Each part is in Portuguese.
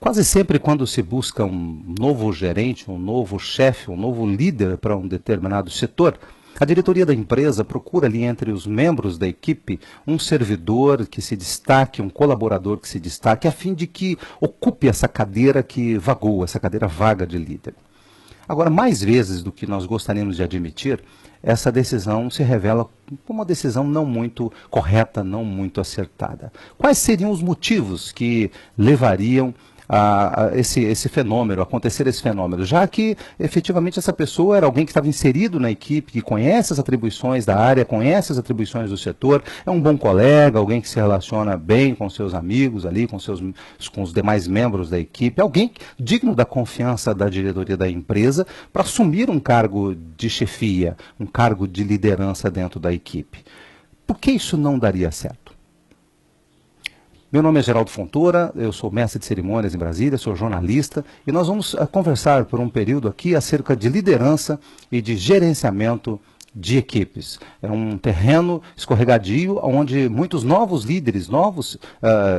Quase sempre quando se busca um novo gerente, um novo chefe, um novo líder para um determinado setor, a diretoria da empresa procura ali entre os membros da equipe um servidor que se destaque, um colaborador que se destaque, a fim de que ocupe essa cadeira que vagou, essa cadeira vaga de líder. Agora, mais vezes do que nós gostaríamos de admitir, essa decisão se revela como uma decisão não muito correta, não muito acertada. Quais seriam os motivos que levariam a esse fenômeno, acontecer esse fenômeno, já que efetivamente essa pessoa era alguém que estava inserido na equipe, que conhece as atribuições da área, conhece as atribuições do setor, é um bom colega, alguém que se relaciona bem com seus amigos ali, com os demais membros da equipe, alguém digno da confiança da diretoria da empresa para assumir um cargo de chefia, um cargo de liderança dentro da equipe. Por que isso não daria certo? Meu nome é Geraldo Fontoura, eu sou mestre de cerimônias em Brasília, sou jornalista e nós vamos conversar por um período aqui acerca de liderança e de gerenciamento de equipes. É um terreno escorregadio onde muitos novos líderes, novos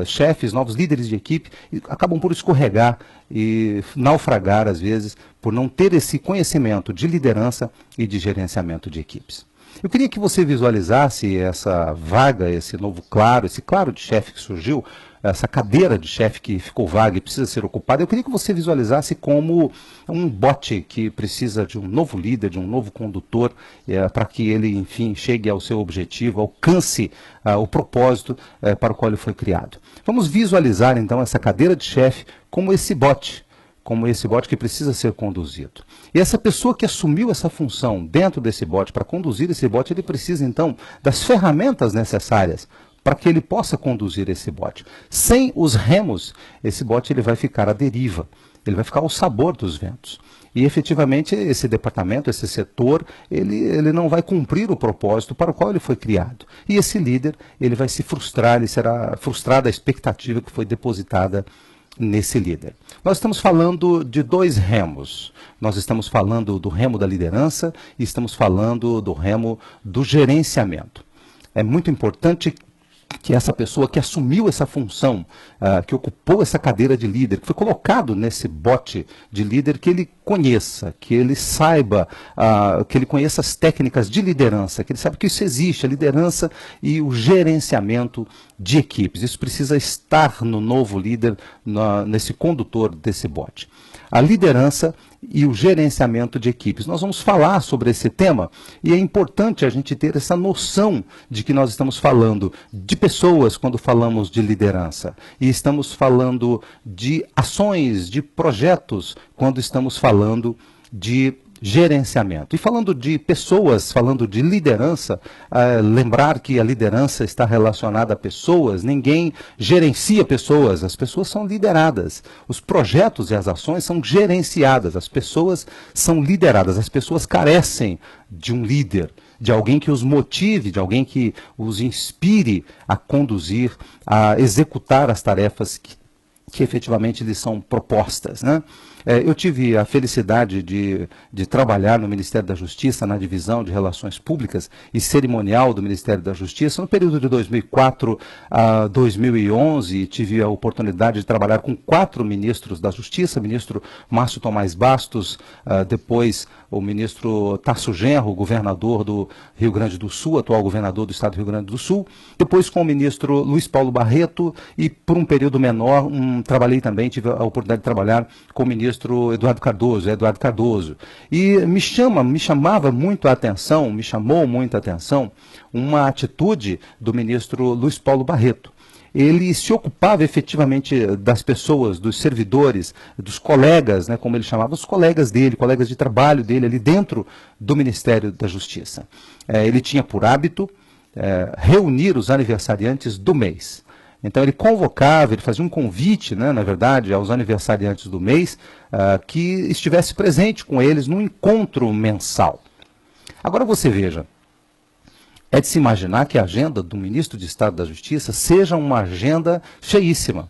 chefes, novos líderes de equipe acabam por escorregar e naufragar às vezes por não ter esse conhecimento de liderança e de gerenciamento de equipes. Eu queria que você visualizasse essa vaga, esse claro de chefe que surgiu, essa cadeira de chefe que ficou vaga e precisa ser ocupada. Eu queria que você visualizasse como um bote que precisa de um novo líder, de um novo condutor, para que ele, enfim, chegue ao seu objetivo, alcance o propósito para o qual ele foi criado. Vamos visualizar, então, essa cadeira de chefe como esse bote que precisa ser conduzido. E essa pessoa que assumiu essa função dentro desse bote, para conduzir esse bote, ele precisa então das ferramentas necessárias para que ele possa conduzir esse bote. Sem os remos, esse bote ele vai ficar à deriva, ele vai ficar ao sabor dos ventos. E efetivamente esse departamento, esse setor, ele não vai cumprir o propósito para o qual ele foi criado. E esse líder, ele vai se frustrar, ele será frustrado a expectativa que foi depositada nesse líder. Nós estamos falando de dois remos. Nós estamos falando do remo da liderança e estamos falando do remo do gerenciamento. É muito importante que essa pessoa que assumiu essa função, que ocupou essa cadeira de líder, que foi colocado nesse bote de líder, que ele conheça, que ele saiba, que ele conheça as técnicas de liderança, que ele saiba que isso existe, a liderança e o gerenciamento de equipes. Isso precisa estar no novo líder, nesse condutor desse bote. A liderança e o gerenciamento de equipes. Nós vamos falar sobre esse tema e é importante a gente ter essa noção de que nós estamos falando de pessoas quando falamos de liderança e estamos falando de ações, de projetos quando estamos falando de gerenciamento. E falando de pessoas, falando de liderança, lembrar que a liderança está relacionada a pessoas, ninguém gerencia pessoas, as pessoas são lideradas. Os projetos e as ações são gerenciadas, as pessoas são lideradas, as pessoas carecem de um líder, de alguém que os motive, de alguém que os inspire a conduzir, a executar as tarefas que efetivamente lhes são propostas, né? Eu tive a felicidade de trabalhar no Ministério da Justiça, na divisão de Relações Públicas e Cerimonial do Ministério da Justiça, no período de 2004 a 2011, tive a oportunidade de trabalhar com 4 ministros da Justiça, ministro Márcio Tomás Bastos, depois o ministro Tarso Genro, governador do Rio Grande do Sul, atual governador do estado do Rio Grande do Sul, depois com o ministro Luiz Paulo Barreto e por um período menor, tive a oportunidade de trabalhar com o ministro Eduardo Cardoso. E me chamou muito a atenção uma atitude do ministro Luiz Paulo Barreto. Ele se ocupava efetivamente das pessoas, dos servidores, dos colegas, né, como ele chamava, os colegas dele, colegas de trabalho dele ali dentro do Ministério da Justiça. Ele tinha por hábito reunir os aniversariantes do mês. Então ele convocava, ele fazia um convite, né, na verdade, aos aniversariantes do mês, que estivesse presente com eles num encontro mensal. Agora você veja, é de se imaginar que a agenda do ministro de Estado da Justiça seja uma agenda cheíssima.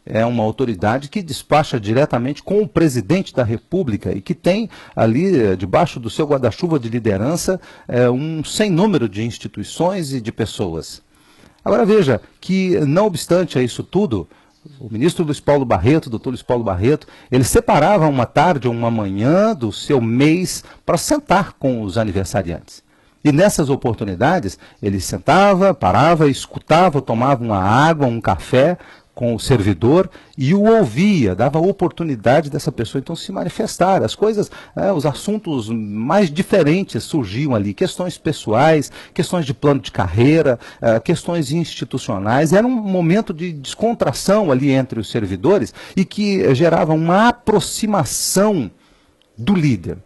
É uma autoridade que despacha diretamente com o presidente da República e que tem ali, debaixo do seu guarda-chuva de liderança, um sem número de instituições e de pessoas. Agora veja que, não obstante a isso tudo, o ministro Luiz Paulo Barreto, doutor Luiz Paulo Barreto, ele separava uma tarde ou uma manhã do seu mês para sentar com os aniversariantes. E nessas oportunidades, ele sentava, parava, escutava, tomava uma água, um café com o servidor e o ouvia, dava a oportunidade dessa pessoa então se manifestar. As coisas, os assuntos mais diferentes surgiam ali, questões pessoais, questões de plano de carreira, questões institucionais. Era um momento de descontração ali entre os servidores e que gerava uma aproximação do líder.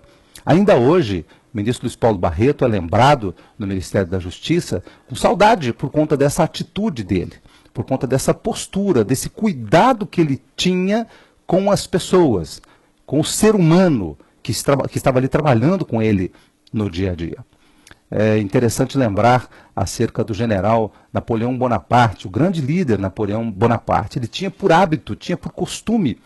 Ainda hoje, o ministro Luiz Paulo Barreto é lembrado no Ministério da Justiça com saudade por conta dessa atitude dele, por conta dessa postura, desse cuidado que ele tinha com as pessoas, com o ser humano que estava ali trabalhando com ele no dia a dia. É interessante lembrar acerca do general Napoleão Bonaparte, o grande líder Napoleão Bonaparte. Ele tinha por hábito, tinha por costume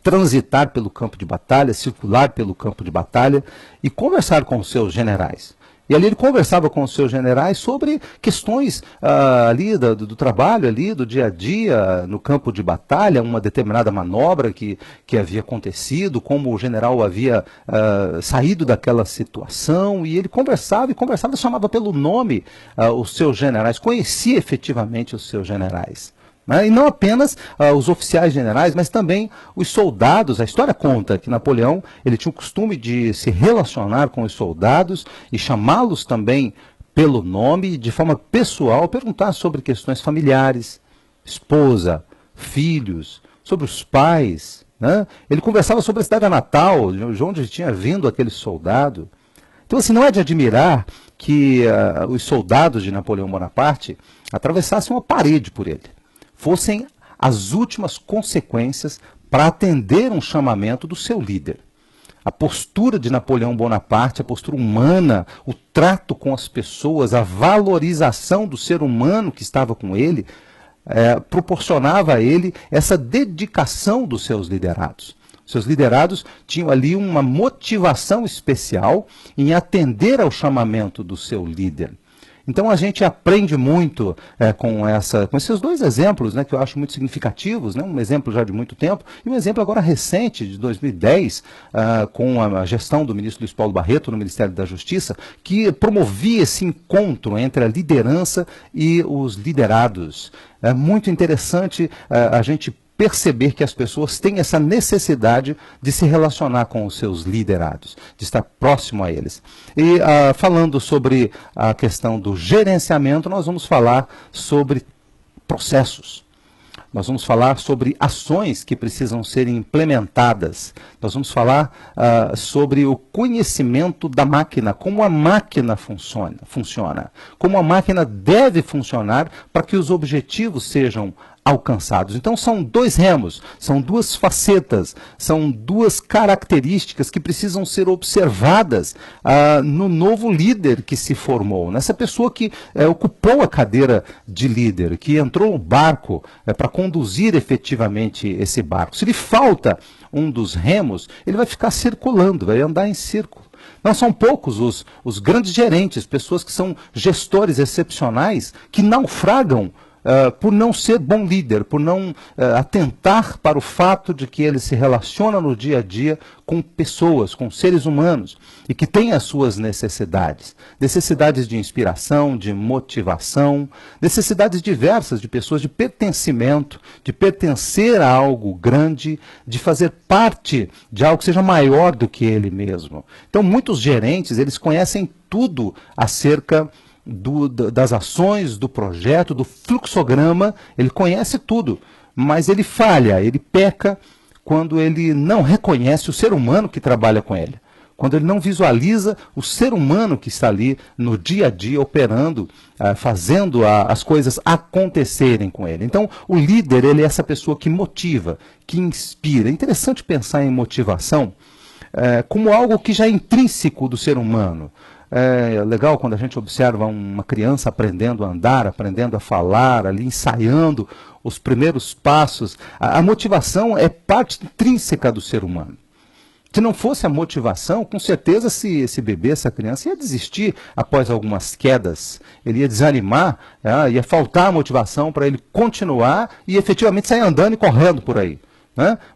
transitar pelo campo de batalha, circular pelo campo de batalha e conversar com os seus generais. E ali ele conversava com os seus generais sobre questões ali do trabalho, ali do dia a dia no campo de batalha, uma determinada manobra que havia acontecido, como o general havia saído daquela situação, e ele conversava, chamava pelo nome os seus generais, conhecia efetivamente os seus generais. E não apenas os oficiais generais, mas também os soldados. A história conta que Napoleão ele tinha o costume de se relacionar com os soldados e chamá-los também pelo nome, de forma pessoal, perguntar sobre questões familiares, esposa, filhos, sobre os pais. Ele conversava sobre a cidade natal, de onde tinha vindo aquele soldado. Então, assim, não é de admirar que os soldados de Napoleão Bonaparte atravessassem uma parede por ele, fossem as últimas consequências para atender um chamamento do seu líder. A postura de Napoleão Bonaparte, a postura humana, o trato com as pessoas, a valorização do ser humano que estava com ele, proporcionava a ele essa dedicação dos seus liderados. Seus liderados tinham ali uma motivação especial em atender ao chamamento do seu líder. Então a gente aprende muito com esses dois exemplos, que eu acho muito significativos, um exemplo já de muito tempo e um exemplo agora recente, de 2010, com a gestão do ministro Luiz Paulo Barreto no Ministério da Justiça, que promovia esse encontro entre a liderança e os liderados. É muito interessante a gente perceber que as pessoas têm essa necessidade de se relacionar com os seus liderados, de estar próximo a eles. E falando sobre a questão do gerenciamento, nós vamos falar sobre processos. Nós vamos falar sobre ações que precisam ser implementadas. Nós vamos falar sobre o conhecimento da máquina, como a máquina funciona, como a máquina deve funcionar para que os objetivos sejam alcançados. Então são dois remos, são duas facetas, são duas características que precisam ser observadas no novo líder que se formou, nessa pessoa que ocupou a cadeira de líder, que entrou no barco para conduzir efetivamente esse barco. Se lhe falta um dos remos, ele vai ficar circulando, vai andar em círculo. Não são poucos os grandes gerentes, pessoas que são gestores excepcionais, que naufragam por não ser bom líder, por não atentar para o fato de que ele se relaciona no dia a dia com pessoas, com seres humanos, e que tem as suas necessidades. Necessidades de inspiração, de motivação, necessidades diversas de pessoas de pertencimento, de pertencer a algo grande, de fazer parte de algo que seja maior do que ele mesmo. Então, muitos gerentes, eles conhecem tudo acerca das ações, do projeto, do fluxograma, ele conhece tudo, mas ele falha, ele peca quando ele não reconhece o ser humano que trabalha com ele, quando ele não visualiza o ser humano que está ali no dia a dia operando, fazendo as coisas acontecerem com ele. Então, o líder, ele é essa pessoa que motiva, que inspira. É interessante pensar em motivação como algo que já é intrínseco do ser humano. É legal quando a gente observa uma criança aprendendo a andar, aprendendo a falar, ali ensaiando os primeiros passos. A motivação é parte intrínseca do ser humano. Se não fosse a motivação, com certeza esse bebê, essa criança ia desistir após algumas quedas, ele ia desanimar, ia faltar a motivação para ele continuar e efetivamente sair andando e correndo por aí.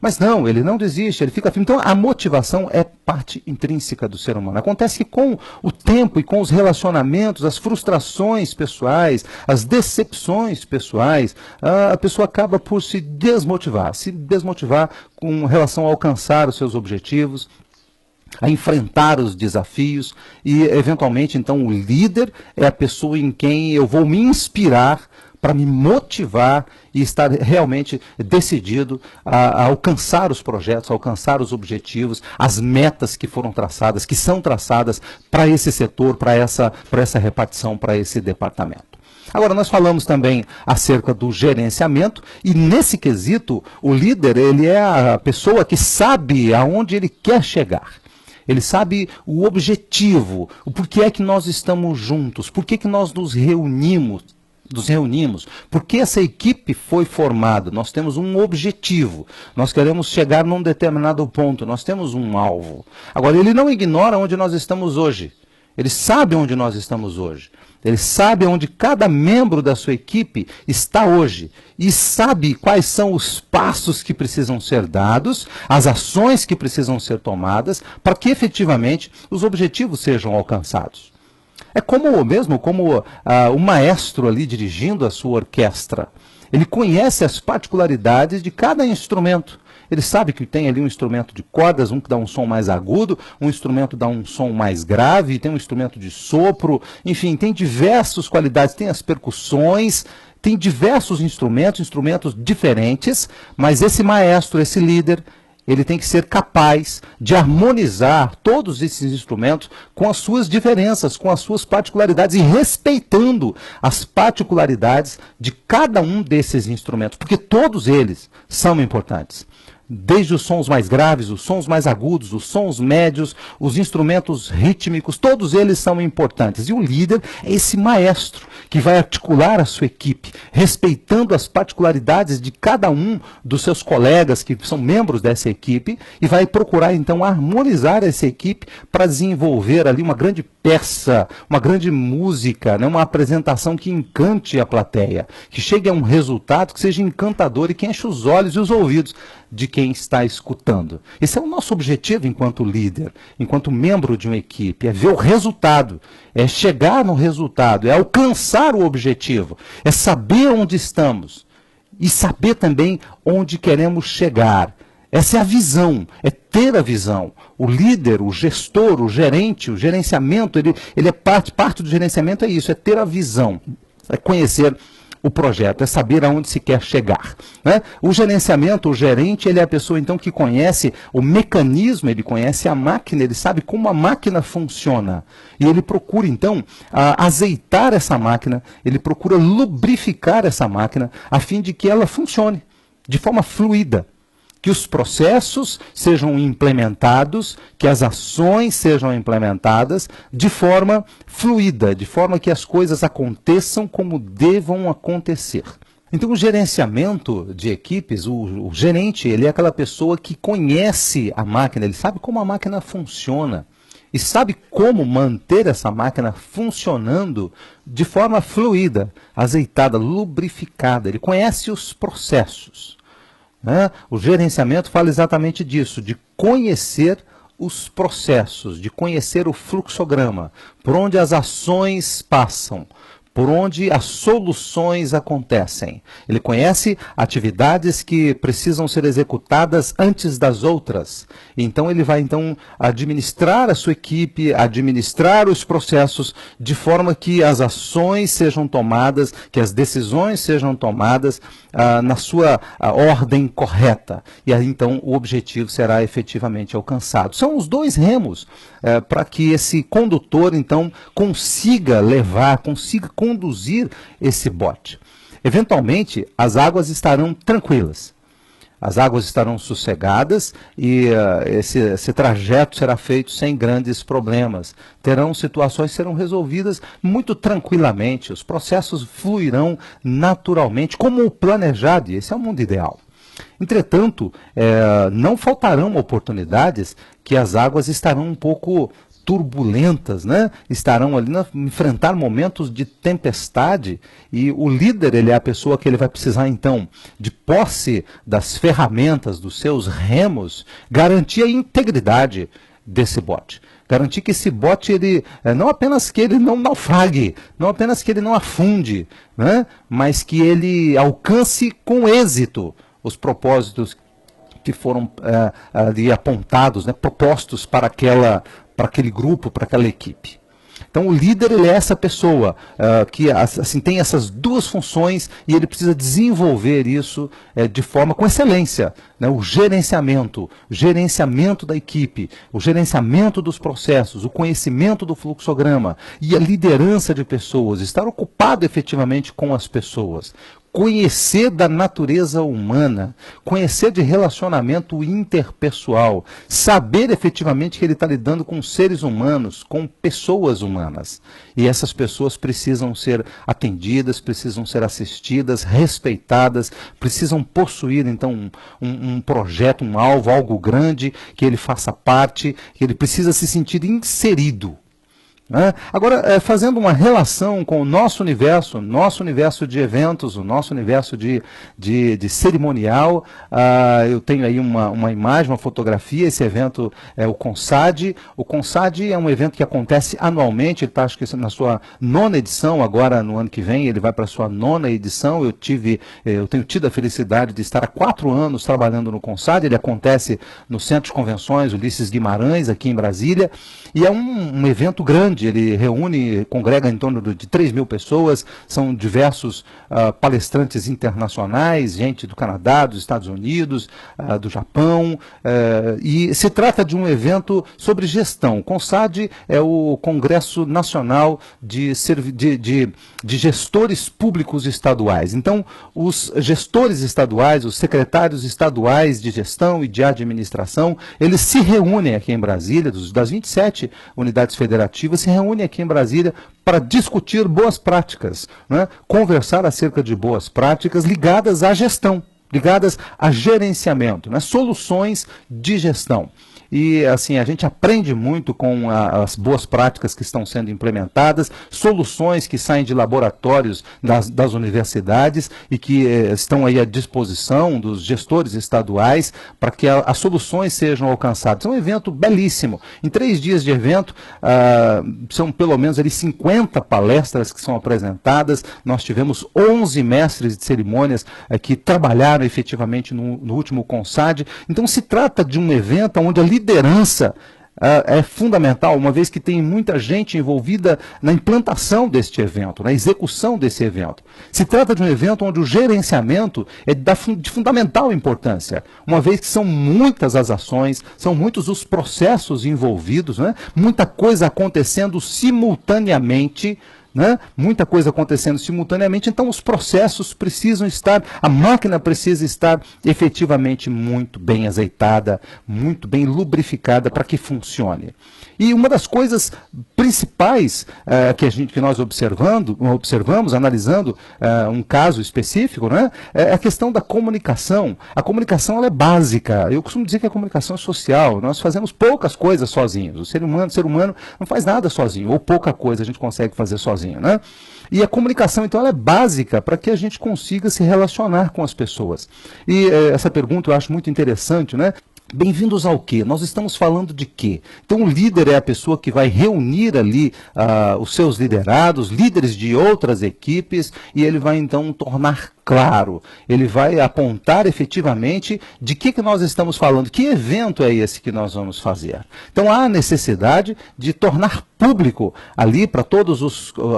Mas não, ele não desiste, ele fica firme. Então a motivação é parte intrínseca do ser humano. Acontece que com o tempo e com os relacionamentos, as frustrações pessoais, as decepções pessoais, a pessoa acaba por se desmotivar com relação a alcançar os seus objetivos, a enfrentar os desafios e, eventualmente, então, o líder é a pessoa em quem eu vou me inspirar para me motivar e estar realmente decidido a alcançar os projetos, a alcançar os objetivos, as metas que foram traçadas, que são traçadas para esse setor, para essa repartição, para esse departamento. Agora, nós falamos também acerca do gerenciamento, e nesse quesito, o líder, ele é a pessoa que sabe aonde ele quer chegar. Ele sabe o objetivo, o porquê é que nós estamos juntos, por que nós nos reunimos, porque essa equipe foi formada, nós temos um objetivo, nós queremos chegar num determinado ponto, nós temos um alvo. Agora, ele não ignora onde nós estamos hoje, ele sabe onde nós estamos hoje, ele sabe onde cada membro da sua equipe está hoje e sabe quais são os passos que precisam ser dados, as ações que precisam ser tomadas para que efetivamente os objetivos sejam alcançados. É como o maestro ali dirigindo a sua orquestra. Ele conhece as particularidades de cada instrumento. Ele sabe que tem ali um instrumento de cordas, um que dá um som mais agudo, um instrumento dá um som mais grave, tem um instrumento de sopro, enfim, tem diversas qualidades, tem as percussões, tem diversos instrumentos diferentes, mas esse maestro, esse líder, ele tem que ser capaz de harmonizar todos esses instrumentos com as suas diferenças, com as suas particularidades e respeitando as particularidades de cada um desses instrumentos, porque todos eles são importantes. Desde os sons mais graves, os sons mais agudos, os sons médios, os instrumentos rítmicos, todos eles são importantes. E o líder é esse maestro que vai articular a sua equipe, respeitando as particularidades de cada um dos seus colegas que são membros dessa equipe e vai procurar então harmonizar essa equipe para desenvolver ali uma grande peça, uma grande música, né, uma apresentação que encante a plateia, que chegue a um resultado que seja encantador e que enche os olhos e os ouvidos de quem está escutando. Esse é o nosso objetivo enquanto líder, enquanto membro de uma equipe, é ver o resultado, é chegar no resultado, é alcançar o objetivo, é saber onde estamos e saber também onde queremos chegar. Essa é a visão, é ter a visão. O líder, o gestor, o gerente, o gerenciamento, ele é parte do gerenciamento é isso, é ter a visão, é conhecer o projeto, é saber aonde se quer chegar, né? O gerenciamento, o gerente, ele é a pessoa então que conhece o mecanismo, ele conhece a máquina, ele sabe como a máquina funciona. E ele procura então azeitar essa máquina, ele procura lubrificar essa máquina a fim de que ela funcione de forma fluida. Que os processos sejam implementados, que as ações sejam implementadas de forma fluida, de forma que as coisas aconteçam como devam acontecer. Então, o gerenciamento de equipes, o gerente, ele é aquela pessoa que conhece a máquina, ele sabe como a máquina funciona e sabe como manter essa máquina funcionando de forma fluida, azeitada, lubrificada. Ele conhece os processos. O gerenciamento fala exatamente disso, de conhecer os processos, de conhecer o fluxograma, por onde as ações passam, por onde as soluções acontecem. Ele conhece atividades que precisam ser executadas antes das outras. Então ele vai então administrar a sua equipe, administrar os processos de forma que as ações sejam tomadas, que as decisões sejam tomadas na sua ordem correta. E aí então o objetivo será efetivamente alcançado. São os dois remos para que esse condutor então consiga levar, consiga conduzir esse bote. Eventualmente, as águas estarão tranquilas, as águas estarão sossegadas e esse trajeto será feito sem grandes problemas. Terão situações que serão resolvidas muito tranquilamente, os processos fluirão naturalmente, como o planejado, e esse é o mundo ideal. Entretanto, não faltarão oportunidades que as águas estarão um pouco turbulentas, né? Estarão ali enfrentar momentos de tempestade, e o líder, ele é a pessoa que ele vai precisar então de posse das ferramentas, dos seus remos, garantir a integridade desse bote. Garantir que esse bote, ele, não apenas que ele não naufrague, não apenas que ele não afunde, né? Mas que ele alcance com êxito os propósitos que foram ali apontados, né, propostos para aquele grupo, para aquela equipe. Então o líder, ele é essa pessoa que assim, tem essas duas funções, e ele precisa desenvolver isso de forma com excelência, né? O gerenciamento da equipe, o gerenciamento dos processos, o conhecimento do fluxograma e a liderança de pessoas, estar ocupado efetivamente com as pessoas. Conhecer da natureza humana, conhecer de relacionamento interpessoal, saber efetivamente que ele está lidando com seres humanos, com pessoas humanas. E essas pessoas precisam ser atendidas, precisam ser assistidas, respeitadas, precisam possuir então um projeto, um alvo, algo grande, que ele faça parte, que ele precisa se sentir inserido. Agora, fazendo uma relação com o nosso universo de eventos, o nosso universo de cerimonial, eu tenho aí uma imagem, uma fotografia. Esse evento é o CONSAD. O CONSAD é um evento que acontece anualmente, ele está, acho que na sua 9ª edição, agora no ano que vem ele vai para a sua 9ª edição. Eu tenho tido a felicidade de estar há 4 anos trabalhando no CONSAD. Ele acontece no Centro de Convenções Ulisses Guimarães, aqui em Brasília, e é um evento grande. Ele congrega em torno de 3.000 pessoas, são diversos palestrantes internacionais, gente do Canadá, dos Estados Unidos, do Japão, e se trata de um evento sobre gestão. O CONSAD é o Congresso Nacional de Gestores Públicos Estaduais. Então, os gestores estaduais, os secretários estaduais de gestão e de administração, eles se reúnem aqui em Brasília, das 27 unidades federativas, se reúnem aqui em Brasília para discutir boas práticas, né? Conversar acerca de boas práticas ligadas à gestão, ligadas a gerenciamento, né? Soluções de gestão. E assim, a gente aprende muito com as boas práticas que estão sendo implementadas, soluções que saem de laboratórios das universidades e que estão aí à disposição dos gestores estaduais para que as soluções sejam alcançadas. É um evento belíssimo. Em 3 dias de evento, são pelo menos ali 50 palestras que são apresentadas. Nós tivemos 11 mestres de cerimônias que trabalharam efetivamente no último CONSAD. Então se trata de um evento onde a liderança é fundamental, uma vez que tem muita gente envolvida na implantação deste evento, na execução desse evento. Se trata de um evento onde o gerenciamento é de fundamental importância, uma vez que são muitas as ações, são muitos os processos envolvidos, né? Muita coisa acontecendo simultaneamente, né? Muita coisa acontecendo simultaneamente, então os processos precisam estar, a máquina precisa estar efetivamente muito bem azeitada, muito bem lubrificada para que funcione. E uma das coisas principais que nós observamos, analisando um caso específico, né, é a questão da comunicação. A comunicação, ela é básica. Eu costumo dizer que a comunicação é social. Nós fazemos poucas coisas sozinhos. O ser humano não faz nada sozinho, ou pouca coisa a gente consegue fazer sozinho, né? E a comunicação, então, ela é básica para que a gente consiga se relacionar com as pessoas. E essa pergunta eu acho muito interessante, né? Bem-vindos ao quê? Nós estamos falando de quê? Então o líder é a pessoa que vai reunir ali os seus liderados, líderes de outras equipes, e ele vai então tornar claro, ele vai apontar efetivamente de que nós estamos falando, que evento é esse que nós vamos fazer. Então há necessidade de tornar público ali para todas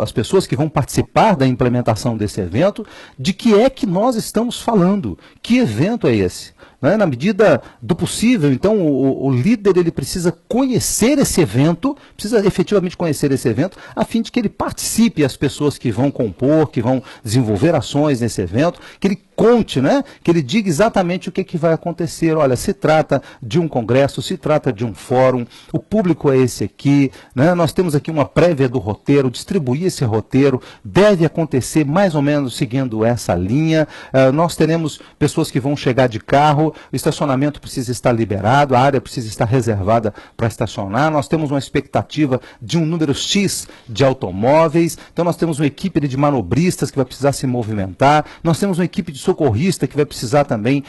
as pessoas que vão participar da implementação desse evento, de que é que nós estamos falando, que evento é esse. Na medida do possível, então, o líder ele precisa conhecer esse evento, precisa efetivamente conhecer esse evento, a fim de que ele participe, as pessoas que vão compor, que vão desenvolver ações nesse evento, evento, que ele conte, né? Que ele diga exatamente o que vai acontecer. Olha, se trata de um congresso, se trata de um fórum, o público é esse aqui, né? Nós temos aqui uma prévia do roteiro, distribuir esse roteiro, deve acontecer mais ou menos seguindo essa linha. Nós teremos pessoas que vão chegar de carro, o estacionamento precisa estar liberado, a área precisa estar reservada para estacionar, nós temos uma expectativa de um número X de automóveis, então nós temos uma equipe de manobristas que vai precisar se movimentar, nós temos uma equipe de socorrista que vai precisar também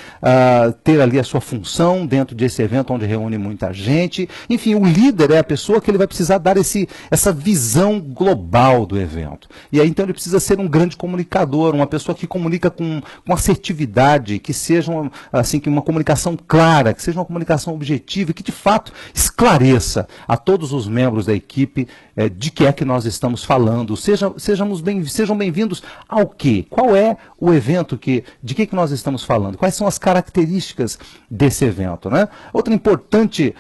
ter ali a sua função dentro desse evento onde reúne muita gente. Enfim, o líder é a pessoa que ele vai precisar dar essa visão global do evento. E aí então ele precisa ser um grande comunicador, uma pessoa que comunica com assertividade, que seja uma comunicação clara, que seja uma comunicação objetiva e que de fato esclareça a todos os membros da equipe de que é que nós estamos falando. Sejam bem-vindos ao quê? Qual é o evento de que nós estamos falando? Quais são as características desse evento, né? Outra importante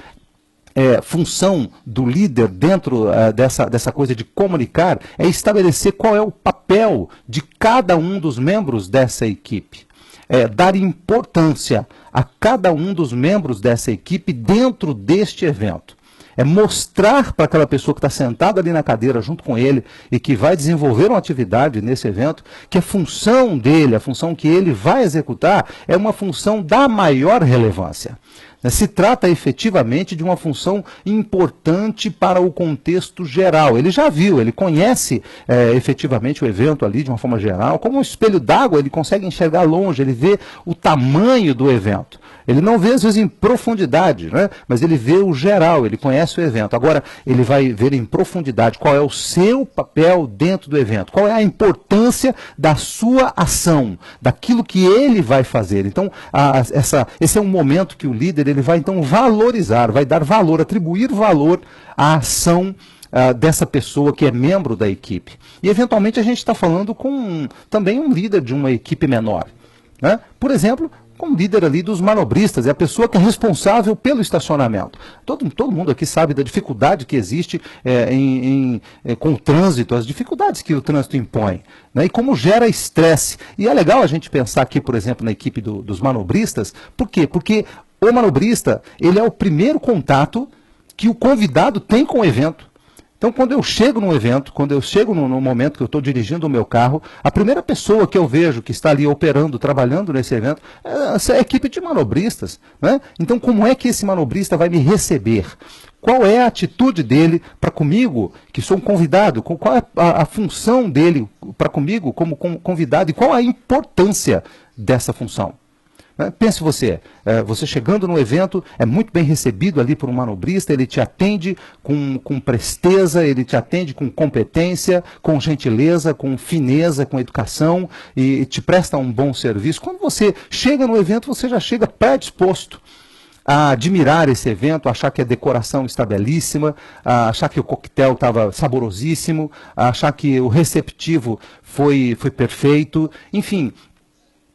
função do líder dentro dessa coisa de comunicar é estabelecer qual é o papel de cada um dos membros dessa equipe. Dar importância a cada um dos membros dessa equipe dentro deste evento. É mostrar para aquela pessoa que está sentada ali na cadeira junto com ele e que vai desenvolver uma atividade nesse evento, que a função dele, a função que ele vai executar, é uma função da maior relevância. Se trata efetivamente de uma função importante para o contexto geral. Ele já viu, ele conhece efetivamente o evento ali de uma forma geral. Como um espelho d'água, ele consegue enxergar longe, ele vê o tamanho do evento. Ele não vê, às vezes, em profundidade, né? Mas ele vê o geral, ele conhece o evento. Agora, ele vai ver em profundidade qual é o seu papel dentro do evento, qual é a importância da sua ação, daquilo que ele vai fazer. Então, esse é um momento que o líder ele vai, então, valorizar, vai dar valor, atribuir valor à ação dessa pessoa que é membro da equipe. E, eventualmente, a gente está falando com também um líder de uma equipe menor, né? Por exemplo, como líder ali dos manobristas, é a pessoa que é responsável pelo estacionamento. Todo mundo aqui sabe da dificuldade que existe com o trânsito, as dificuldades que o trânsito impõe, né, e como gera estresse. E é legal a gente pensar aqui, por exemplo, na equipe dos manobristas. Por quê? Porque o manobrista, ele é o primeiro contato que o convidado tem com o evento. Então, quando eu chego num evento, quando eu chego no momento que eu estou dirigindo o meu carro, a primeira pessoa que eu vejo que está ali operando, trabalhando nesse evento, é a equipe de manobristas, né? Então, como é que esse manobrista vai me receber? Qual é a atitude dele para comigo, que sou um convidado? Qual é a função dele para comigo como convidado? E qual a importância dessa função? Pense você chegando no evento, é muito bem recebido ali por um manobrista, ele te atende com presteza, ele te atende com competência, com gentileza, com fineza, com educação e te presta um bom serviço. Quando você chega no evento, você já chega predisposto a admirar esse evento, a achar que a decoração está belíssima, a achar que o coquetel estava saborosíssimo, a achar que o receptivo foi perfeito, enfim,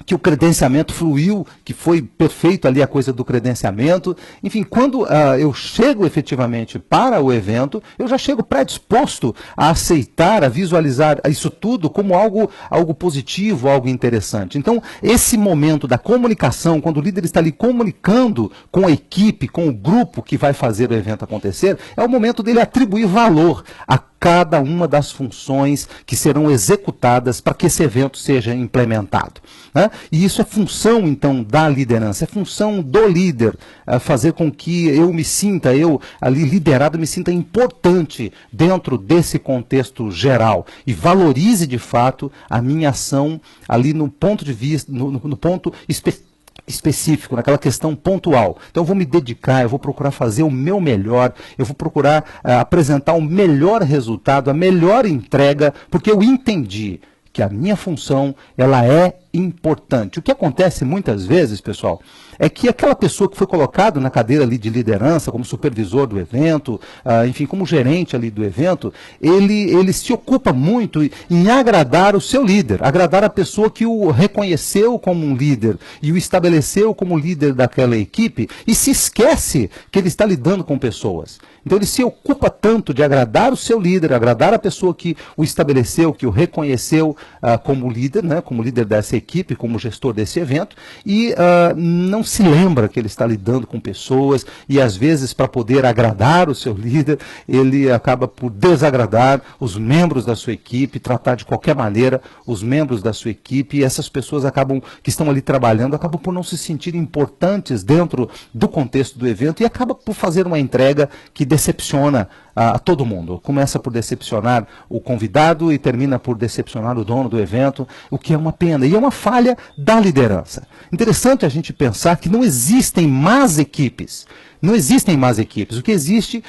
que o credenciamento fluiu, que foi perfeito ali a coisa do credenciamento. Enfim, quando eu chego efetivamente para o evento, eu já chego predisposto a aceitar, a visualizar isso tudo como algo positivo, algo interessante. Então, esse momento da comunicação, quando o líder está ali comunicando com a equipe, com o grupo que vai fazer o evento acontecer, é o momento dele atribuir valor a cada uma das funções que serão executadas para que esse evento seja implementado, né? E isso é função, então, da liderança, é função do líder, fazer com que eu ali liderado, me sinta importante dentro desse contexto geral e valorize, de fato, a minha ação ali no ponto de vista, no ponto específico, naquela questão pontual. Então eu vou me dedicar, eu vou procurar fazer o meu melhor, eu vou procurar apresentar o melhor resultado, a melhor entrega, porque eu entendi que a minha função, ela é importante. O que acontece muitas vezes, pessoal, é que aquela pessoa que foi colocada na cadeira ali de liderança, como supervisor do evento, enfim, como gerente ali do evento, ele se ocupa muito em agradar o seu líder, agradar a pessoa que o reconheceu como um líder e o estabeleceu como líder daquela equipe e se esquece que ele está lidando com pessoas. Então ele se ocupa tanto de agradar o seu líder, agradar a pessoa que o estabeleceu, que o reconheceu, como líder, né, como líder dessa equipe, como gestor desse evento, e não se lembra que ele está lidando com pessoas, e às vezes para poder agradar o seu líder, ele acaba por desagradar os membros da sua equipe, tratar de qualquer maneira os membros da sua equipe, e essas pessoas que estão ali trabalhando, acabam por não se sentir importantes dentro do contexto do evento e acaba por fazer uma entrega que decepciona a todo mundo. Começa por decepcionar o convidado e termina por decepcionar o dono do evento, o que é uma pena. E é uma falha da liderança. Interessante a gente pensar que não existem más equipes. Não existem más equipes. O que existe,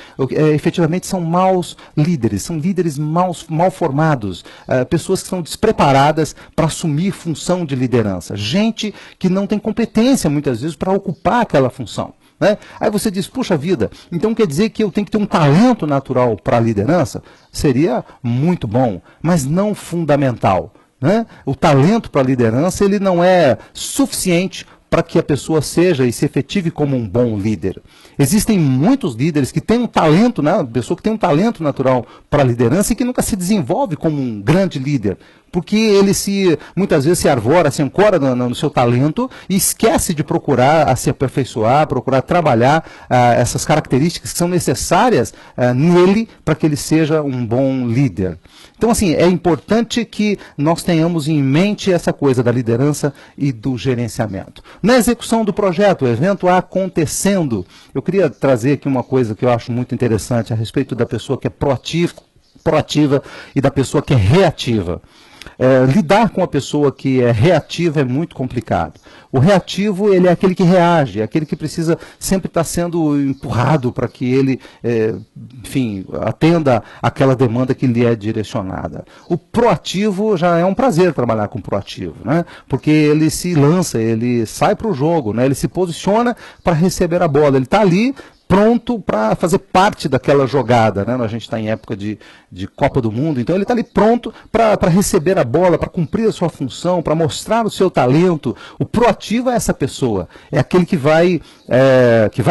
efetivamente, são maus líderes. São líderes mal formados. Pessoas que são despreparadas para assumir função de liderança. Gente que não tem competência, muitas vezes, para ocupar aquela função. Né? Aí você diz, puxa vida, então quer dizer que eu tenho que ter um talento natural para a liderança? Seria muito bom, mas não fundamental. Né? O talento para a liderança ele não é suficiente para que a pessoa seja e se efetive como um bom líder. Existem muitos líderes que têm um talento, né? Pessoa que tem um talento natural para a liderança e que nunca se desenvolve como um grande líder, porque ele muitas vezes se arvora, se ancora no seu talento e esquece de procurar se aperfeiçoar, procurar trabalhar essas características que são necessárias nele para que ele seja um bom líder. Então, assim, é importante que nós tenhamos em mente essa coisa da liderança e do gerenciamento. Na execução do projeto, o evento acontecendo, eu queria trazer aqui uma coisa que eu acho muito interessante a respeito da pessoa que é proativa e da pessoa que é reativa. Lidar com a pessoa que é reativa é muito complicado. O reativo, ele é aquele que reage, é aquele que precisa sempre estar sendo empurrado para que ele, enfim, atenda aquela demanda que lhe é direcionada. O proativo já é um prazer trabalhar com o proativo, né? Porque ele se lança, ele sai para o jogo, né? Ele se posiciona para receber a bola, ele está ali pronto para fazer parte daquela jogada, né? A gente está em época de Copa do Mundo, então ele está ali pronto para receber a bola, para cumprir a sua função, para mostrar o seu talento. O proativo é essa pessoa, é aquele que vai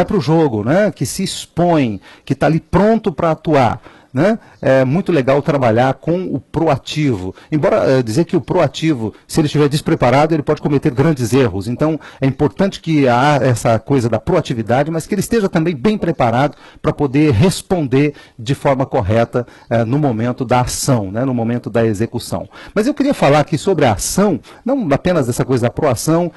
para o jogo, né? Que se expõe, que está ali pronto para atuar. Né? É muito legal trabalhar com o proativo. Embora dizer que o proativo, se ele estiver despreparado, ele pode cometer grandes erros. Então, é importante que há essa coisa da proatividade, mas que ele esteja também bem preparado para poder responder de forma correta no momento da ação, né? No momento da execução. Mas eu queria falar aqui sobre a ação, não apenas essa coisa da proação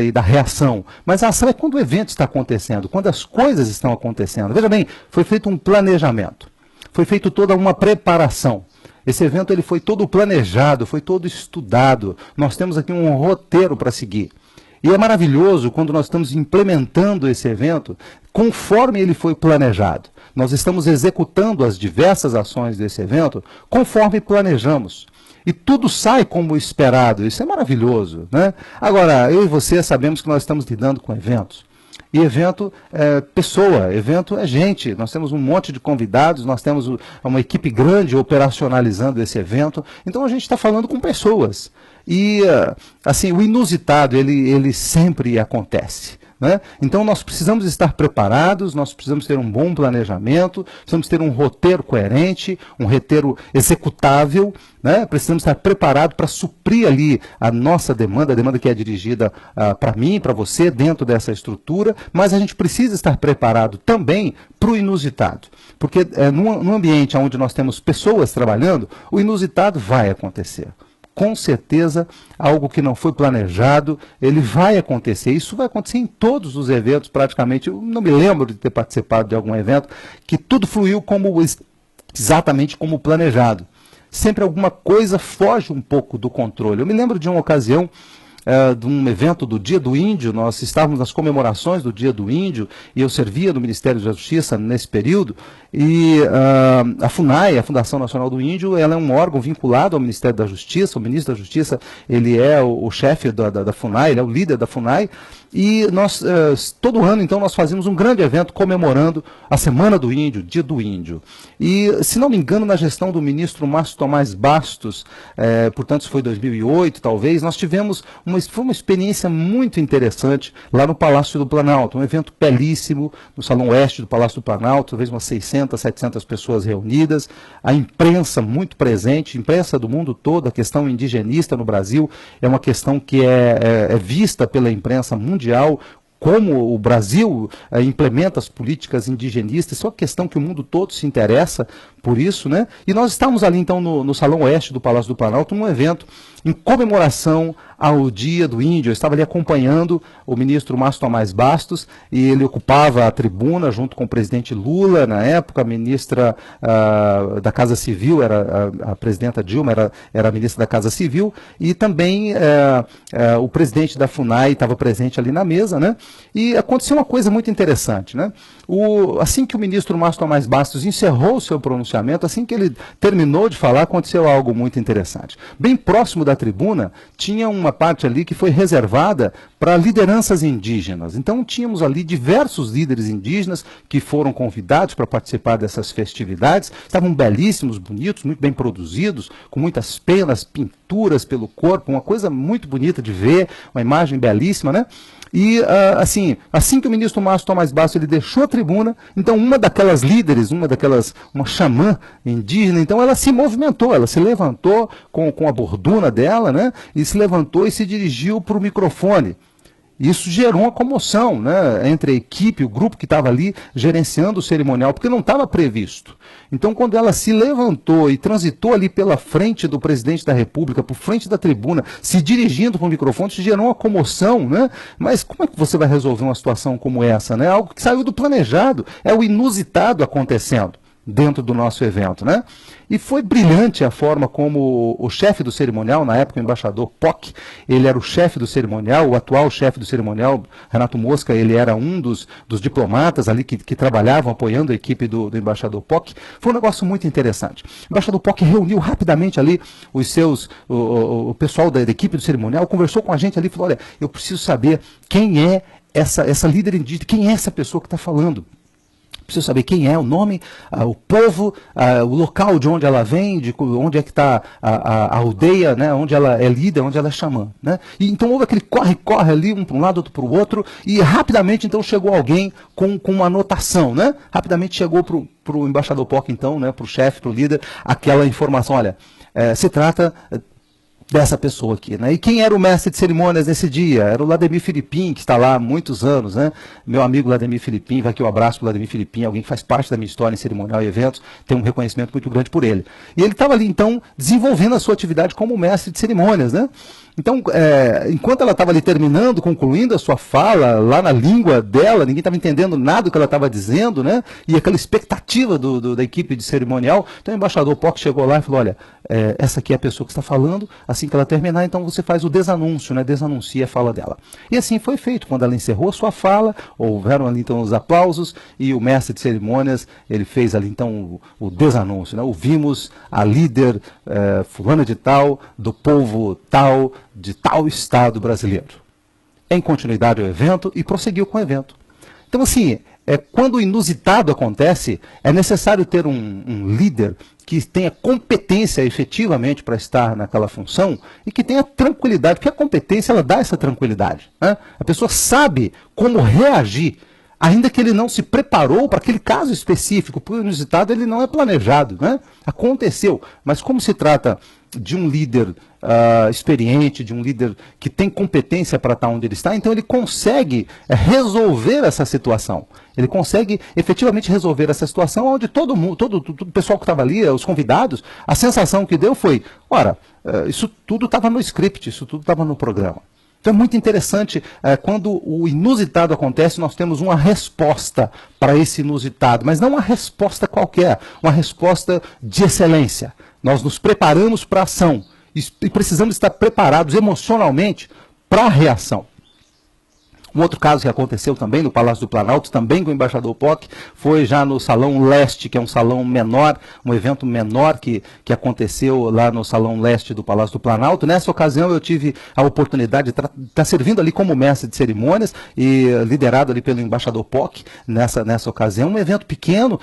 e da reação, mas a ação é quando o evento está acontecendo, quando as coisas estão acontecendo. Veja bem, foi feito um planejamento. Foi feita toda uma preparação. Esse evento ele foi todo planejado, foi todo estudado. Nós temos aqui um roteiro para seguir. E é maravilhoso quando nós estamos implementando esse evento conforme ele foi planejado. Nós estamos executando as diversas ações desse evento conforme planejamos. E tudo sai como esperado. Isso é maravilhoso, né? Agora, eu e você sabemos que nós estamos lidando com eventos. E evento é pessoa, evento é gente. Nós temos um monte de convidados, nós temos uma equipe grande operacionalizando esse evento. Então a gente está falando com pessoas. E assim, o inusitado, ele sempre acontece. Né? Então nós precisamos estar preparados, nós precisamos ter um bom planejamento, precisamos ter um roteiro coerente, um roteiro executável, né? Precisamos estar preparados para suprir ali a nossa demanda, a demanda que é dirigida para mim, para você, dentro dessa estrutura, mas a gente precisa estar preparado também para o inusitado, porque num ambiente onde nós temos pessoas trabalhando, o inusitado vai acontecer. Com certeza, algo que não foi planejado, ele vai acontecer. Isso vai acontecer em todos os eventos, praticamente. Eu não me lembro de ter participado de algum evento que tudo fluiu exatamente como planejado. Sempre alguma coisa foge um pouco do controle. Eu me lembro de uma ocasião, de um evento do Dia do Índio. Nós estávamos nas comemorações do Dia do Índio e eu servia no Ministério da Justiça nesse período, e a FUNAI, a Fundação Nacional do Índio, ela é um órgão vinculado ao Ministério da Justiça. O ministro da Justiça, ele é o chefe da FUNAI, ele é o líder da FUNAI, E nós, todo ano, então, nós fazíamos um grande evento comemorando a Semana do Índio, Dia do Índio. E, se não me engano, na gestão do ministro Márcio Tomás Bastos, portanto, isso foi 2008, talvez, nós tivemos foi uma experiência muito interessante lá no Palácio do Planalto, um evento belíssimo, no Salão Oeste do Palácio do Planalto, talvez umas 600, 700 pessoas reunidas, a imprensa muito presente, imprensa do mundo todo, a questão indigenista no Brasil é uma questão que é vista pela imprensa mundial, como o Brasil implementa as políticas indigenistas, isso é uma questão que o mundo todo se interessa por isso, né? E nós estávamos ali, então, no Salão Oeste do Palácio do Planalto, num evento em comemoração ao Dia do Índio. Eu estava ali acompanhando o ministro Márcio Tomás Bastos, e ele ocupava a tribuna junto com o presidente Lula, na época, a ministra da Casa Civil, era a presidenta Dilma, era a ministra da Casa Civil, e também o presidente da FUNAI estava presente ali na mesa, né? E aconteceu uma coisa muito interessante, né? Assim que o ministro Márcio Tomás Bastos encerrou o seu pronunciamento, assim que ele terminou de falar, aconteceu algo muito interessante. Bem próximo da tribuna, tinha uma parte ali que foi reservada para lideranças indígenas. Então, tínhamos ali diversos líderes indígenas que foram convidados para participar dessas festividades. Estavam belíssimos, bonitos, muito bem produzidos, com muitas penas, pinturas pelo corpo, uma coisa muito bonita de ver, uma imagem belíssima, né? E, assim que o ministro Márcio Tomás Bastos ele deixou a tribuna, então uma daquelas líderes, uma xamã indígena, então ela se movimentou, ela se levantou com a borduna dela, né? E se levantou e se dirigiu para o microfone. Isso gerou uma comoção, né, entre a equipe, o grupo que estava ali gerenciando o cerimonial, porque não estava previsto. Então, quando ela se levantou e transitou ali pela frente do presidente da República, por frente da tribuna, se dirigindo para o microfone, isso gerou uma comoção, né? Mas como é que você vai resolver uma situação como essa, né? Algo que saiu do planejado, é o inusitado acontecendo dentro do nosso evento, né? E foi brilhante a forma como o chefe do cerimonial, na época o embaixador Poc, ele era o chefe do cerimonial, o atual chefe do cerimonial, Renato Mosca, ele era um dos diplomatas ali que trabalhavam apoiando a equipe do embaixador Poc. Foi um negócio muito interessante. O embaixador Poc reuniu rapidamente ali o pessoal da equipe do cerimonial, conversou com a gente ali e falou, olha, eu preciso saber quem é essa líder indígena, quem é essa pessoa que está falando. Preciso saber quem é, o nome, o povo, o local de onde ela vem, de onde é que está a aldeia, né, onde ela é líder, onde ela é xamã. Né? E, então houve aquele corre-corre ali, um para um lado, outro para o outro, e rapidamente então chegou alguém com uma anotação. Né? Rapidamente chegou para o embaixador Poc, então, né, para o chefe, para o líder, aquela informação, olha, se trata dessa pessoa aqui, né? E quem era o mestre de cerimônias nesse dia? Era o Lademir Filipim, que está lá há muitos anos, né? Meu amigo Lademir Filipim, vai aqui um abraço para o Lademir Filipim, alguém que faz parte da minha história em cerimonial e eventos, tem um reconhecimento muito grande por ele. E ele estava ali, então, desenvolvendo a sua atividade como mestre de cerimônias, né? Então, enquanto ela estava ali terminando, concluindo a sua fala, lá na língua dela, ninguém estava entendendo nada do que ela estava dizendo, né? E aquela expectativa da equipe de cerimonial, então o embaixador Poc chegou lá e falou, olha, essa aqui é a pessoa que está falando, assim que ela terminar, então você faz o desanúncio, né? Desanuncia a fala dela. E assim foi feito. Quando ela encerrou a sua fala, houveram ali então os aplausos, e o mestre de cerimônias, ele fez ali então o desanúncio, né? Ouvimos a líder fulana de tal, do povo tal, de tal estado brasileiro. Em continuidade ao evento, e prosseguiu com o evento. Então, assim, quando o inusitado acontece, é necessário ter um líder que tenha competência efetivamente para estar naquela função e que tenha tranquilidade, porque a competência ela dá essa tranquilidade. Né? A pessoa sabe como reagir, ainda que ele não se preparou para aquele caso específico, porque o inusitado ele não é planejado. Né? Aconteceu, mas como se trata de um líder experiente, de um líder que tem competência para estar onde ele está, então ele consegue resolver essa situação. Ele consegue efetivamente resolver essa situação onde todo o pessoal que estava ali, os convidados, a sensação que deu foi, ora, isso tudo estava no script, isso tudo estava no programa. Então é muito interessante, quando o inusitado acontece, nós temos uma resposta para esse inusitado, mas não uma resposta qualquer, uma resposta de excelência. Nós nos preparamos para a ação e precisamos estar preparados emocionalmente para a reação. Um outro caso que aconteceu também no Palácio do Planalto, também com o embaixador POC, foi já no Salão Leste, que é um salão menor, um evento menor que aconteceu lá no Salão Leste do Palácio do Planalto. Nessa ocasião eu tive a oportunidade de estar servindo ali como mestre de cerimônias e liderado ali pelo embaixador POC nessa ocasião. Um evento pequeno,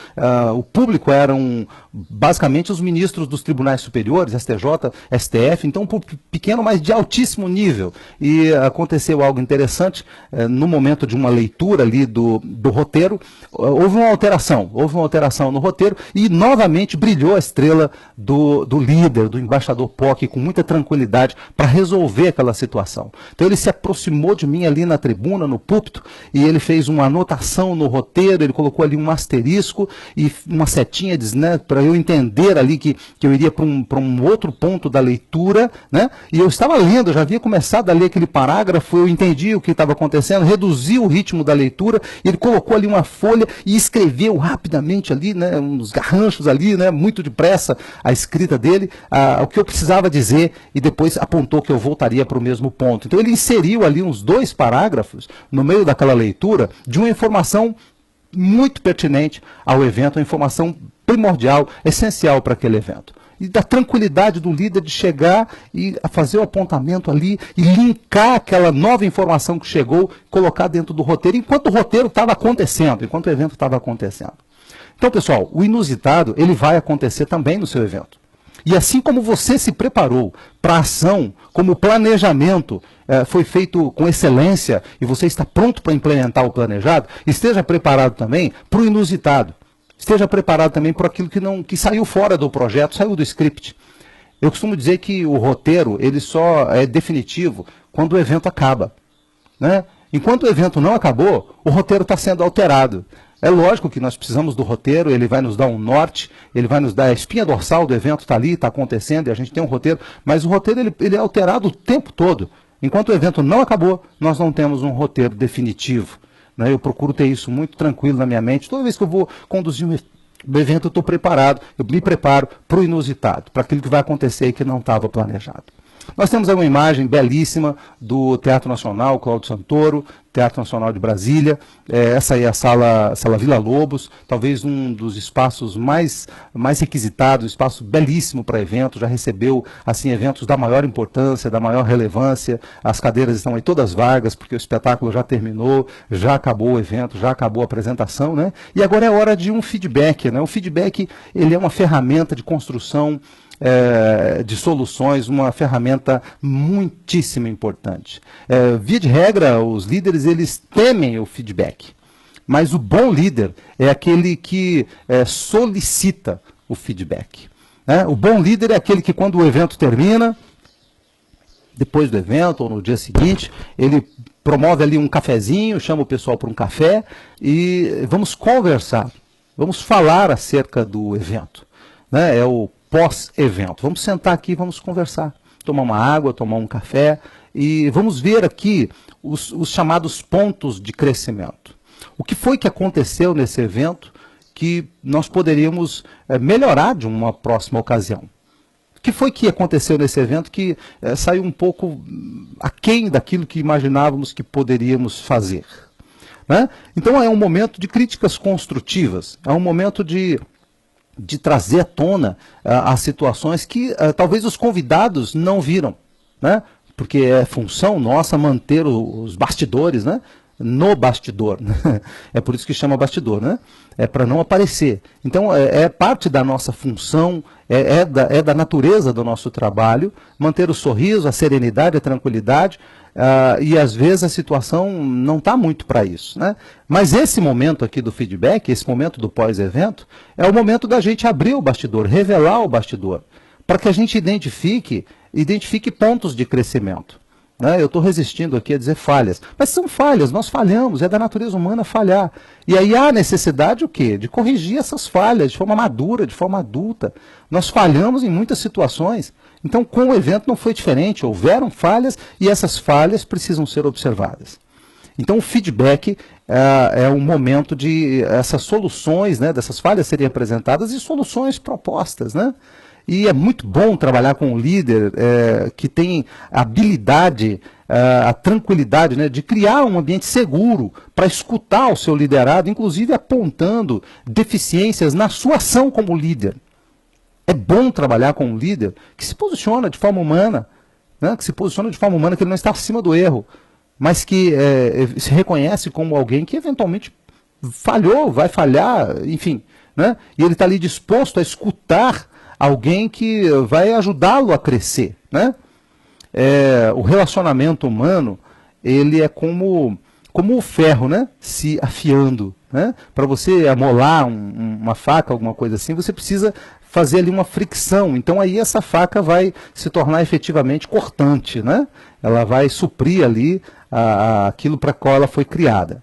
o público eram basicamente os ministros dos tribunais superiores, STJ, STF, então um público pequeno, mas de altíssimo nível. E aconteceu algo interessante. No momento de uma leitura ali do roteiro, houve uma alteração no roteiro e novamente brilhou a estrela do líder, do embaixador POC, com muita tranquilidade para resolver aquela situação. Então ele se aproximou de mim ali na tribuna, no púlpito, e ele fez uma anotação no roteiro, ele colocou ali um asterisco e uma setinha, né, para eu entender ali que eu iria para um outro ponto da leitura, né, e eu estava lendo, eu já havia começado a ler aquele parágrafo, eu entendi o que estava acontecendo, reduziu o ritmo da leitura, ele colocou ali uma folha e escreveu rapidamente ali, né, uns garranchos ali, né, muito depressa a escrita dele, o que eu precisava dizer, e depois apontou que eu voltaria para o mesmo ponto. Então ele inseriu ali uns 2 parágrafos no meio daquela leitura de uma informação muito pertinente ao evento, uma informação primordial, essencial para aquele evento. E da tranquilidade do líder de chegar e fazer o apontamento ali e linkar aquela nova informação que chegou, colocar dentro do roteiro, enquanto o roteiro estava acontecendo, enquanto o evento estava acontecendo. Então, pessoal, o inusitado, ele vai acontecer também no seu evento. E assim como você se preparou para a ação, como o planejamento foi feito com excelência e você está pronto para implementar o planejado, esteja preparado também para o inusitado. Esteja preparado também por aquilo que saiu fora do projeto, saiu do script. Eu costumo dizer que o roteiro ele só é definitivo quando o evento acaba, né? Enquanto o evento não acabou, o roteiro está sendo alterado. É lógico que nós precisamos do roteiro, ele vai nos dar um norte, ele vai nos dar a espinha dorsal do evento, está ali, está acontecendo, e a gente tem um roteiro, mas o roteiro ele é alterado o tempo todo. Enquanto o evento não acabou, nós não temos um roteiro definitivo. Eu procuro ter isso muito tranquilo na minha mente. Toda vez que eu vou conduzir um evento, eu estou preparado, eu me preparo para o inusitado, para aquilo que vai acontecer e que não estava planejado. Nós temos aí uma imagem belíssima do Teatro Nacional Cláudio Santoro, Teatro Nacional de Brasília. Essa aí é a sala Villa-Lobos, talvez um dos espaços mais requisitados, um espaço belíssimo para eventos, já recebeu assim, eventos da maior importância, da maior relevância. As cadeiras estão aí todas vagas, porque o espetáculo já terminou, já acabou o evento, já acabou a apresentação, né? E agora é hora de um feedback, né? O feedback ele é uma ferramenta de construção de soluções, uma ferramenta muitíssimo importante. Via de regra, os líderes eles temem o feedback, mas o bom líder é aquele que solicita o feedback, né? O bom líder é aquele que quando o evento termina, depois do evento ou no dia seguinte, ele promove ali um cafezinho, chama o pessoal para um café e vamos conversar, vamos falar acerca do evento, né? É o pós-evento. Vamos sentar aqui, vamos conversar, tomar uma água, tomar um café e vamos ver aqui os chamados pontos de crescimento. O que foi que aconteceu nesse evento que nós poderíamos melhorar de uma próxima ocasião? O que foi que aconteceu nesse evento que saiu um pouco aquém daquilo que imaginávamos que poderíamos fazer, né? Então é um momento de críticas construtivas, é um momento de trazer à tona as situações que talvez os convidados não viram, né? Porque é função nossa manter os bastidores, né? No bastidor. Né? É por isso que chama bastidor, né? É para não aparecer. Então é parte da nossa função, é da natureza do nosso trabalho, manter o sorriso, a serenidade, a tranquilidade, e às vezes a situação não está muito para isso, né? Mas esse momento aqui do feedback, esse momento do pós-evento, é o momento da gente abrir o bastidor, revelar o bastidor, para que a gente identifique pontos de crescimento. Né? Eu estou resistindo aqui a dizer falhas, mas são falhas, nós falhamos, é da natureza humana falhar. E aí há necessidade o quê? De corrigir essas falhas de forma madura, de forma adulta. Nós falhamos em muitas situações. Então, com o evento não foi diferente, houveram falhas e essas falhas precisam ser observadas. Então, o feedback é um momento de essas soluções, né, dessas falhas serem apresentadas e soluções propostas, né? E é muito bom trabalhar com um líder que tem habilidade a tranquilidade, né, de criar um ambiente seguro para escutar o seu liderado, inclusive apontando deficiências na sua ação como líder. É bom trabalhar com um líder que se posiciona de forma humana, né, que ele não está acima do erro, mas que se reconhece como alguém que eventualmente falhou, vai falhar, enfim, né, e ele está ali disposto a escutar alguém que vai ajudá-lo a crescer, né? O relacionamento humano, ele é como o ferro, né, se afiando, né? Para você amolar uma faca, alguma coisa assim, você precisa fazer ali uma fricção. Então aí essa faca vai se tornar efetivamente cortante, né? Ela vai suprir ali aquilo para qual ela foi criada.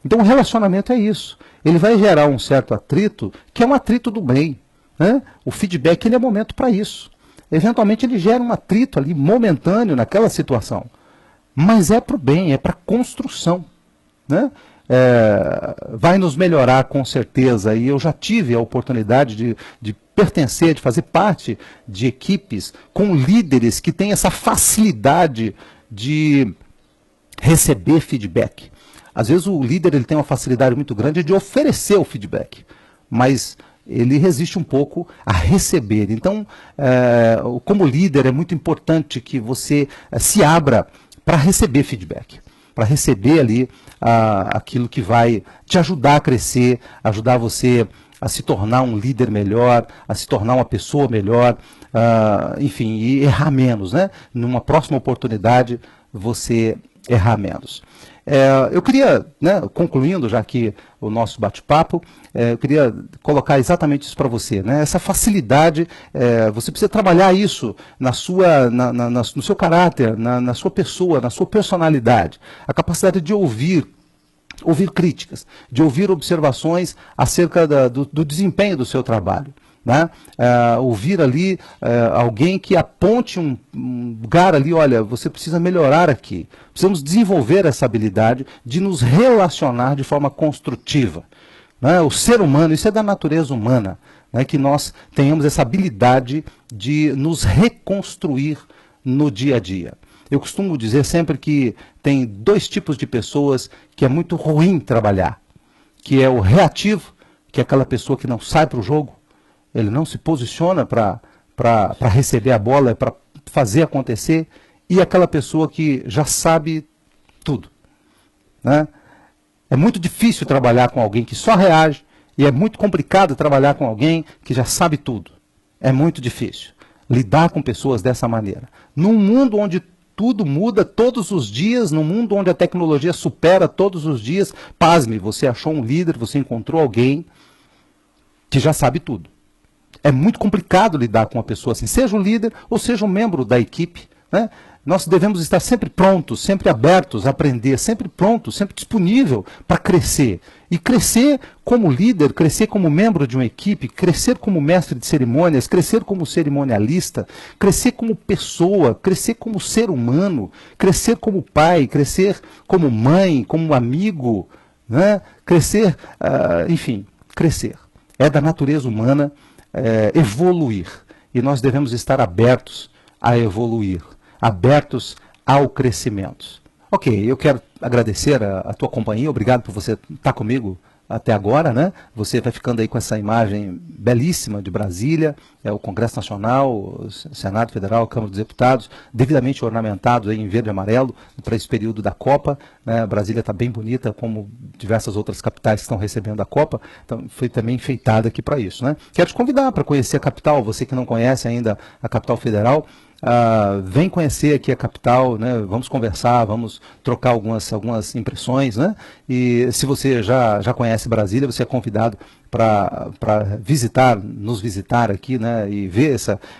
Então o relacionamento é isso. Ele vai gerar um certo atrito, que é um atrito do bem, né? O feedback, ele é momento para isso. Eventualmente ele gera um atrito ali momentâneo naquela situação. Mas é para o bem, é para a construção, né? Vai nos melhorar com certeza. E eu já tive a oportunidade de pertencer, de fazer parte de equipes com líderes que têm essa facilidade de receber feedback. Às vezes o líder, ele tem uma facilidade muito grande de oferecer o feedback, mas ele resiste um pouco a receber. Então, como líder, é muito importante que você se abra para receber feedback, para receber ali aquilo que vai te ajudar a crescer, ajudar você a se tornar um líder melhor, a se tornar uma pessoa melhor, enfim, e errar menos, né? Numa próxima oportunidade, você errar menos. Eu queria, né, concluindo já aqui o nosso bate-papo, eu queria colocar exatamente isso para você, né? Essa facilidade, você precisa trabalhar isso no seu caráter, na sua pessoa, na sua personalidade. A capacidade de ouvir críticas, de ouvir observações acerca do desempenho do seu trabalho. Né? Ouvir ali alguém que aponte um lugar ali, olha, você precisa melhorar aqui. Precisamos desenvolver essa habilidade de nos relacionar de forma construtiva. Né? O ser humano, isso é da natureza humana, né? Que nós tenhamos essa habilidade de nos reconstruir no dia a dia. Eu costumo dizer sempre que tem dois tipos de pessoas que é muito ruim trabalhar, que é o reativo, que é aquela pessoa que não sai para o jogo, ele não se posiciona para receber a bola, para fazer acontecer, e aquela pessoa que já sabe tudo. Né? É muito difícil trabalhar com alguém que só reage, e é muito complicado trabalhar com alguém que já sabe tudo. É muito difícil lidar com pessoas dessa maneira. Num mundo onde tudo muda todos os dias, num mundo onde a tecnologia supera todos os dias, pasme, você achou um líder, você encontrou alguém que já sabe tudo. É muito complicado lidar com uma pessoa assim, seja um líder ou seja um membro da equipe, né? Nós devemos estar sempre prontos, sempre abertos a aprender, sempre prontos, sempre disponível para crescer. E crescer como líder, crescer como membro de uma equipe, crescer como mestre de cerimônias, crescer como cerimonialista, crescer como pessoa, crescer como ser humano, crescer como pai, crescer como mãe, como amigo, né? Crescer, enfim, crescer. É da natureza humana evoluir. E nós devemos estar abertos a evoluir, abertos ao crescimento. Ok, eu quero agradecer a tua companhia, obrigado por você estar comigo até agora, né? Você vai ficando aí com essa imagem belíssima de Brasília, o Congresso Nacional, o Senado Federal, a Câmara dos Deputados, devidamente ornamentados aí em verde e amarelo para esse período da Copa, né? Brasília está bem bonita, como diversas outras capitais que estão recebendo a Copa, então foi também enfeitada aqui para isso, né? Quero te convidar para conhecer a capital, você que não conhece ainda a capital federal, vem conhecer aqui a capital, né? Vamos conversar, vamos trocar algumas impressões, né? E se você já conhece Brasília, você é convidado para nos visitar aqui, né? E ver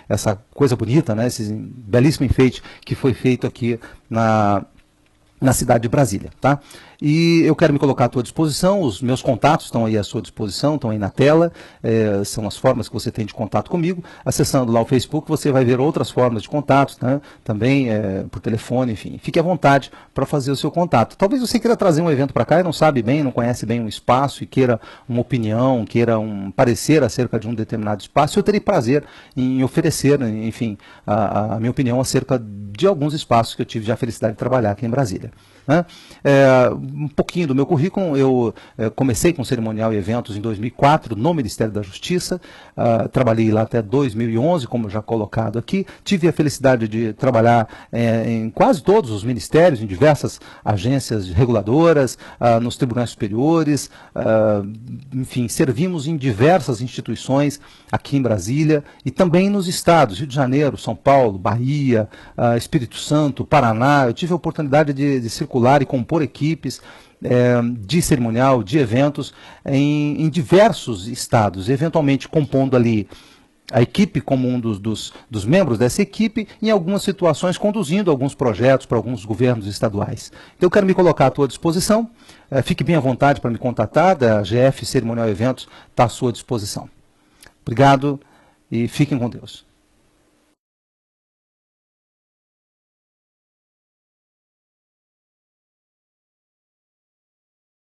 essa coisa bonita, né? Esse belíssimo enfeite que foi feito aqui na cidade de Brasília, tá? E eu quero me colocar à tua disposição, os meus contatos estão aí à sua disposição, estão aí na tela, são as formas que você tem de contato comigo. Acessando lá o Facebook, você vai ver outras formas de contato, né? Também por telefone, enfim. Fique à vontade para fazer o seu contato. Talvez você queira trazer um evento para cá e não sabe bem, não conhece bem um espaço e queira uma opinião, queira um parecer acerca de um determinado espaço. Eu terei prazer em oferecer, enfim, a minha opinião acerca de alguns espaços que eu tive já a felicidade de trabalhar aqui em Brasília. Né? Um pouquinho do meu currículo, eu comecei com cerimonial e eventos em 2004 no Ministério da Justiça, trabalhei lá até 2011, como já colocado aqui, tive a felicidade de trabalhar em quase todos os ministérios, em diversas agências reguladoras, nos tribunais superiores, enfim, servimos em diversas instituições aqui em Brasília e também nos estados, Rio de Janeiro, São Paulo, Bahia, Espírito Santo, Paraná. Eu tive a oportunidade de circular e compor equipes de cerimonial, de eventos em diversos estados, eventualmente compondo ali a equipe como um dos membros dessa equipe, em algumas situações conduzindo alguns projetos para alguns governos estaduais. Então eu quero me colocar à tua disposição, fique bem à vontade para me contatar, da GF Cerimonial Eventos está à sua disposição. Obrigado e fiquem com Deus.